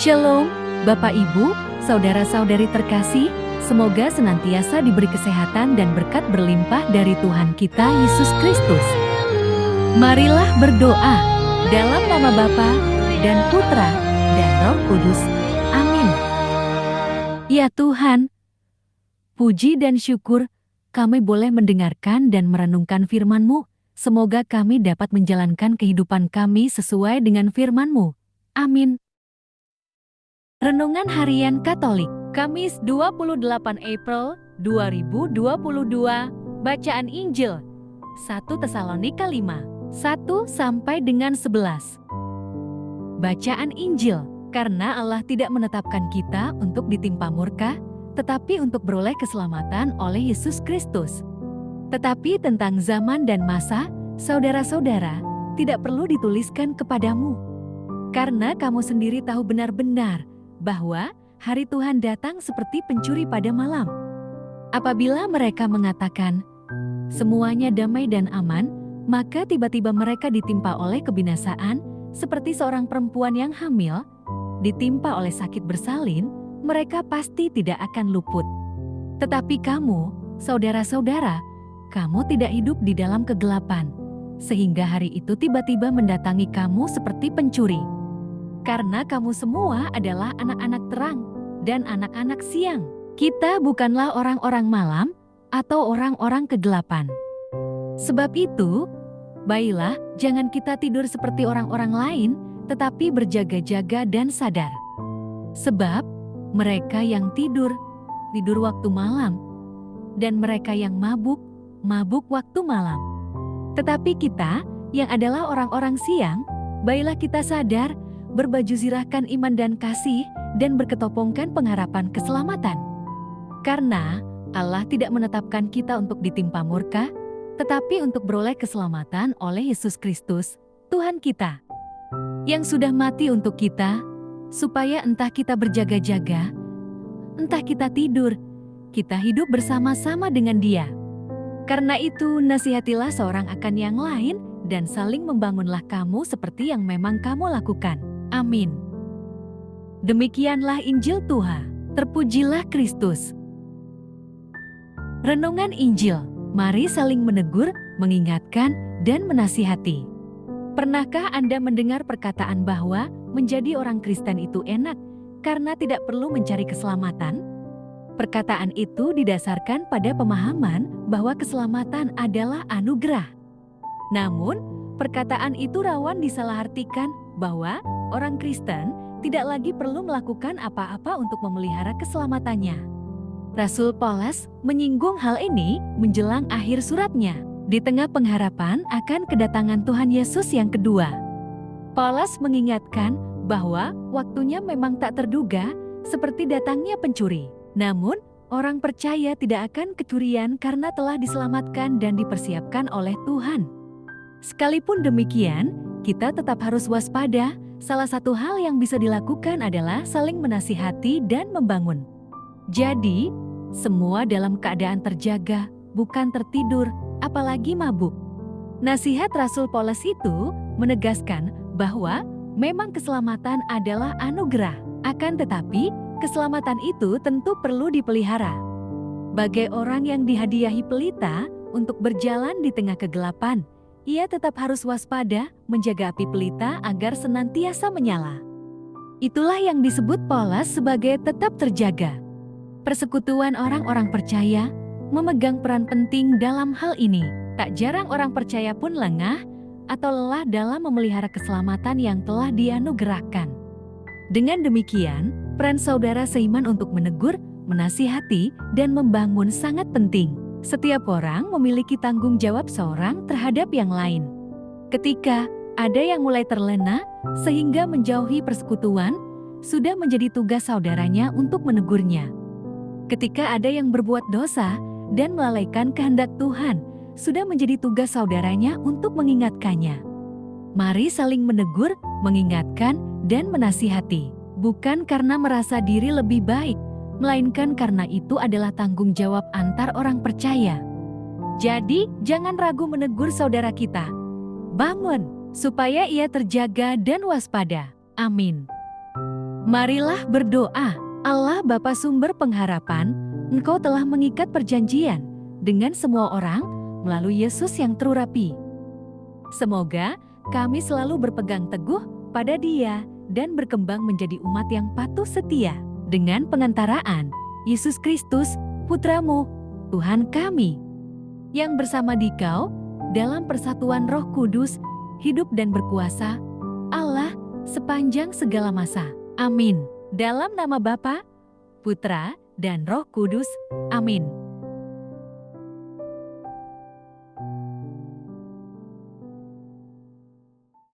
Shalom, Bapak Ibu, saudara-saudari terkasih, semoga senantiasa diberi kesehatan dan berkat berlimpah dari Tuhan kita Yesus Kristus. Marilah berdoa dalam nama Bapa dan Putra dan Roh Kudus. Amin. Ya Tuhan, puji dan syukur kami boleh mendengarkan dan merenungkan firman-Mu. Semoga kami dapat menjalankan kehidupan kami sesuai dengan firman-Mu. Amin. Renungan Harian Katolik, Kamis 28 April 2022, Bacaan Injil 1 Tesalonika 5, 1 sampai dengan 11. Bacaan Injil, karena Allah tidak menetapkan kita untuk ditimpa murka, tetapi untuk beroleh keselamatan oleh Yesus Kristus. Tetapi tentang zaman dan masa, saudara-saudara, tidak perlu dituliskan kepadamu. Karena kamu sendiri tahu benar-benar bahwa hari Tuhan datang seperti pencuri pada malam. Apabila mereka mengatakan, semuanya damai dan aman, maka tiba-tiba mereka ditimpa oleh kebinasaan, seperti seorang perempuan yang hamil, ditimpa oleh sakit bersalin, mereka pasti tidak akan luput. Tetapi kamu, saudara-saudara, kamu tidak hidup di dalam kegelapan, sehingga hari itu tiba-tiba mendatangi kamu seperti pencuri. Karena kamu semua adalah anak-anak terang dan anak-anak siang. Kita bukanlah orang-orang malam atau orang-orang kegelapan. Sebab itu, baiklah jangan kita tidur seperti orang-orang lain, tetapi berjaga-jaga dan sadar. Sebab mereka yang tidur waktu malam, dan mereka yang mabuk waktu malam. Tetapi kita yang adalah orang-orang siang, baiklah kita sadar, berbaju zirahkan iman dan kasih, dan berketopongkan pengharapan keselamatan. Karena Allah tidak menetapkan kita untuk ditimpa murka, tetapi untuk beroleh keselamatan oleh Yesus Kristus, Tuhan kita, yang sudah mati untuk kita, supaya entah kita berjaga-jaga, entah kita tidur, kita hidup bersama-sama dengan Dia. Karena itu, nasihatilah seorang akan yang lain, dan saling membangunlah kamu seperti yang memang kamu lakukan. Amin. Demikianlah Injil Tuhan. Terpujilah Kristus. Renungan Injil. Mari saling menegur, mengingatkan, dan menasihati. Pernahkah Anda mendengar perkataan bahwa menjadi orang Kristen itu enak karena tidak perlu mencari keselamatan? Perkataan itu didasarkan pada pemahaman bahwa keselamatan adalah anugerah. Namun, perkataan itu rawan disalahartikan bahwa orang Kristen tidak lagi perlu melakukan apa-apa untuk memelihara keselamatannya. Rasul Paulus menyinggung hal ini menjelang akhir suratnya, di tengah pengharapan akan kedatangan Tuhan Yesus yang kedua. Paulus mengingatkan bahwa waktunya memang tak terduga seperti datangnya pencuri. Namun, orang percaya tidak akan kecurian karena telah diselamatkan dan dipersiapkan oleh Tuhan. Sekalipun demikian, kita tetap harus waspada. Salah satu hal yang bisa dilakukan adalah saling menasihati dan membangun. Jadi, semua dalam keadaan terjaga, bukan tertidur, apalagi mabuk. Nasihat Rasul Paulus itu menegaskan bahwa memang keselamatan adalah anugerah. Akan tetapi, keselamatan itu tentu perlu dipelihara. Bagai orang yang dihadiahi pelita untuk berjalan di tengah kegelapan, ia tetap harus waspada, menjaga api pelita agar senantiasa menyala. Itulah yang disebut Paulus sebagai tetap terjaga. Persekutuan orang-orang percaya memegang peran penting dalam hal ini. Tak jarang orang percaya pun lengah atau lelah dalam memelihara keselamatan yang telah dianugerahkan. Dengan demikian, peran saudara seiman untuk menegur, menasihati, dan membangun sangat penting. Setiap orang memiliki tanggung jawab seorang terhadap yang lain. Ketika ada yang mulai terlena sehingga menjauhi persekutuan, sudah menjadi tugas saudaranya untuk menegurnya. Ketika ada yang berbuat dosa dan melalaikan kehendak Tuhan, sudah menjadi tugas saudaranya untuk mengingatkannya. Mari saling menegur, mengingatkan, dan menasihati, bukan karena merasa diri lebih baik, melainkan karena itu adalah tanggung jawab antar orang percaya. Jadi, jangan ragu menegur saudara kita. Bangun, supaya ia terjaga dan waspada. Amin. Marilah berdoa. Allah Bapa sumber pengharapan, Engkau telah mengikat perjanjian dengan semua orang melalui Yesus yang terurapi. Semoga kami selalu berpegang teguh pada Dia dan berkembang menjadi umat yang patuh setia dengan pengantaraan Yesus Kristus, Putra-Mu, Tuhan kami, yang bersama Dikau dalam persatuan Roh Kudus, hidup dan berkuasa, Allah sepanjang segala masa. Amin. Dalam nama Bapa, Putra, dan Roh Kudus. Amin.